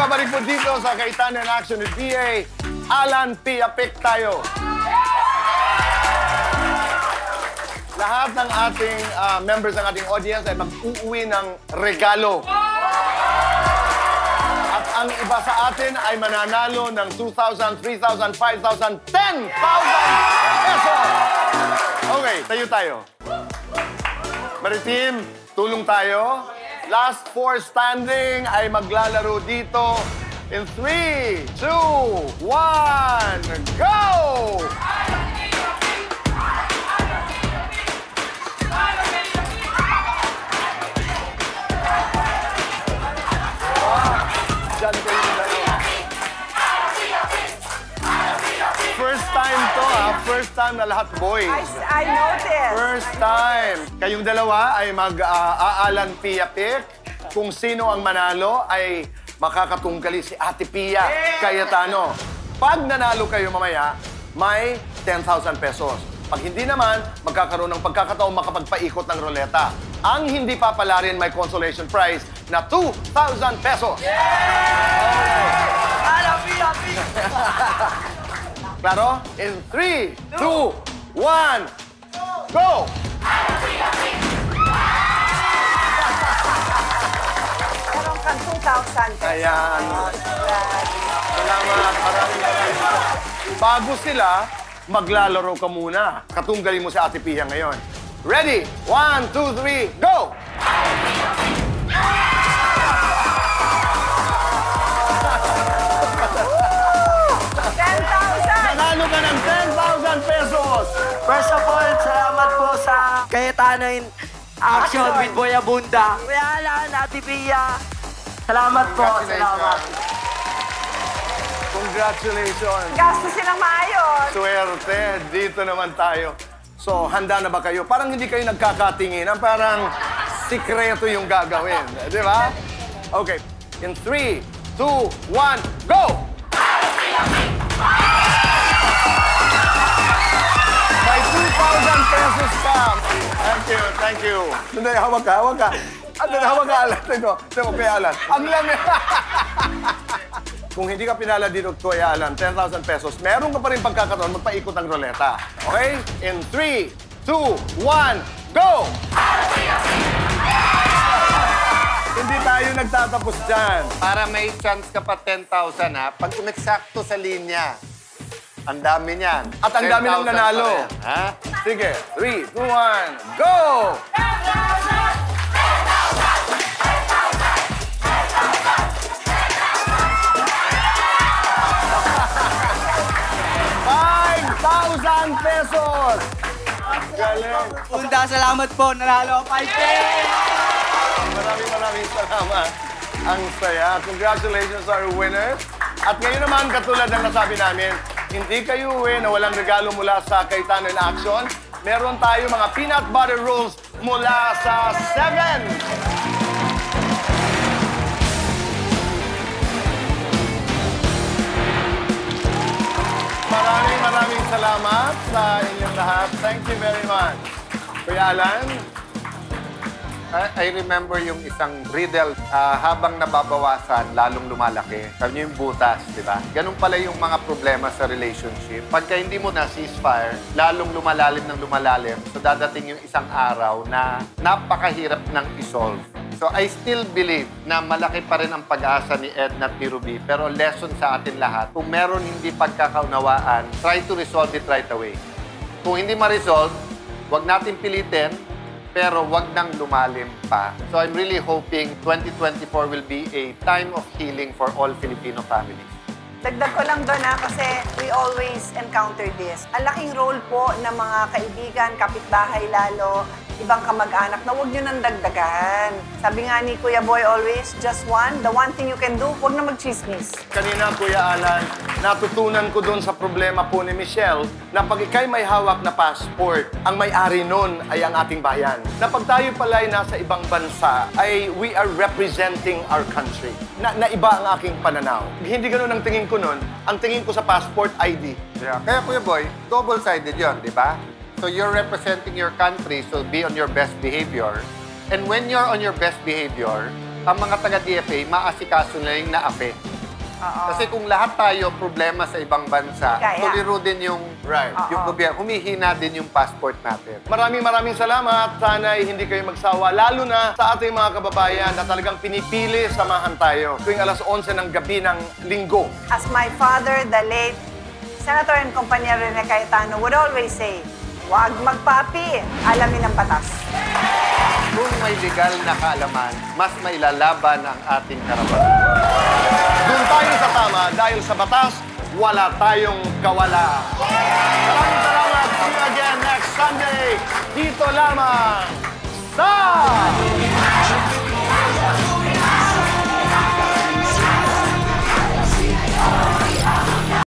Nagbabalik po dito sa Kaitan in Action with PA, Alan Piapik tayo. Lahat ng ating members ng ating audience ay mag-uuwi ng regalo. At ang iba sa atin ay mananalo ng 2,000, 3,000, 5,000, 10,000 pesos! Okay, tayo tayo. Maritim, tulong tayo. Last four standing ay maglalaro dito in 3, 2, 1, go! Diyan kayo dalawa. First time to, First time na lahat boys. I noticed. First time. Kayong dalawa ay mag-Alan Piapik. Kung sino ang manalo ay makakatunggali si Ate Pia Cayetano. Pag nanalo kayo mamaya, may 10,000 pesos. Pag hindi naman, magkakaroon ng pagkakataon makapagpaikot ng roleta. Ang hindi papalarin may consolation prize na 2,000 pesos. Alan Piapik. Klaro? In 3, 2, 1, go! Meron kang 2,000 pesos. Ayan. Salamat. Maraming. Bago sila, maglalaro ka muna. Katunggali mo si Ate Pia ngayon. Ready? 1, 2, 3, go! Nanalo ka ng 10,000 pesos! First of all, salamat po sa Cayetano in Action with Boy Abunda. Kuya Alan, Ate Pia. Salamat po, salamat. Congratulations! Gastusin ang maayos. Swerte! Dito naman tayo. So, handa na ba kayo? Parang hindi kayo nagkakatingin. Parang sikreto yung gagawin. Di ba? Okay. In 3, 2, 1, go! May 2,000 pesos ka. Thank you, thank you. Hindi, hawag ka, hawag ka. Ano, hawag ka, Alan. Ito, kay Alan. Ang lamig. Kung hindi ka pinala dito, Kuya Alan, 10,000 pesos, meron ka pa rin pagkakataon magpaikot ng roleta. Okay? In 3, 2, 1, go! Hindi tayo nagtatapos dyan. Para may chance ka pa 10,000 ha, pag umeksakto sa linya, ang dami niyan. At ang dami ng 10,000 nanalo. pa rin, ha? Sige, 3, 2, 1, go! 5,000 pesos! Galing! Bunda, salamat po. Nanalo 5K! Maraming salamat. Ang saya. Congratulations our winners. At ngayon naman, katulad ng nasabi namin, hindi kayo uwi na walang regalo mula sa Cayetano in Action. Meron tayo mga peanut butter rolls mula sa 7. Maraming salamat sa inyong lahat. Thank you very much. Kuya Alan? I remember yung isang riddle, habang nababawasan, lalong lumalaki. Sabi niyo yung butas, di ba? Ganun pala yung mga problema sa relationship. Pagka hindi mo na ceasefire, lalong lumalalim ng lumalalim. So dadating yung isang araw na napakahirap ng isolve. So I still believe na malaki pa rin ang pag-asa ni Edna at ni Ruby. Pero lesson sa atin lahat, kung meron hindi pagkakaunawaan, try to resolve it right away. Kung hindi ma-resolve, huwag natin pilitin, pero wag nang lumalim pa. So I'm really hoping 2024 will be a time of healing for all Filipino families. Dagdag ko lang doon kasi we always encounter this. Ang laking role po ng mga kaibigan, kapitbahay lalo, ibang kamag-anak na huwag nyo nang dagdagan. Sabi nga ni Kuya Boy always, just one. The one thing you can do, huwag na mag-chismis. Kanina, Kuya Alan, natutunan ko doon sa problema po ni Michelle na pag ikay may hawak na passport, ang may-ari nun ay ang ating bayan. Na pag tayo pala ay nasa ibang bansa, ay we are representing our country. Na iba ang aking pananaw. Hindi ganun ang tingin ko nun. Ang tingin ko sa passport ID. Yeah. Kaya Kuya Boy, double-sided yun, di ba? So you're representing your country, so be on your best behavior. And when you're on your best behavior, ang mga taga-DFA, maasikaso na yung naape. Kasi kung lahat tayo problema sa ibang bansa, Kaya. tuliro din yung, Right. yung gobyerno. Humihina din yung passport natin. Maraming salamat. Sana'y hindi kayo magsawa, lalo na sa ating mga kababayan na talagang pinipili samahan tayo tuwing alas 11 ng gabi ng linggo. As my father, the late Senator and Compañero Rene Cayetano would always say, huwag magpapi, alamin ang batas. Kung may legal na kaalaman, mas mailalaban ang ating karapatan. Doon tayo sa tama dahil sa batas, wala tayong kawala. Maraming salamat. See you again next Sunday. Dito lamang sa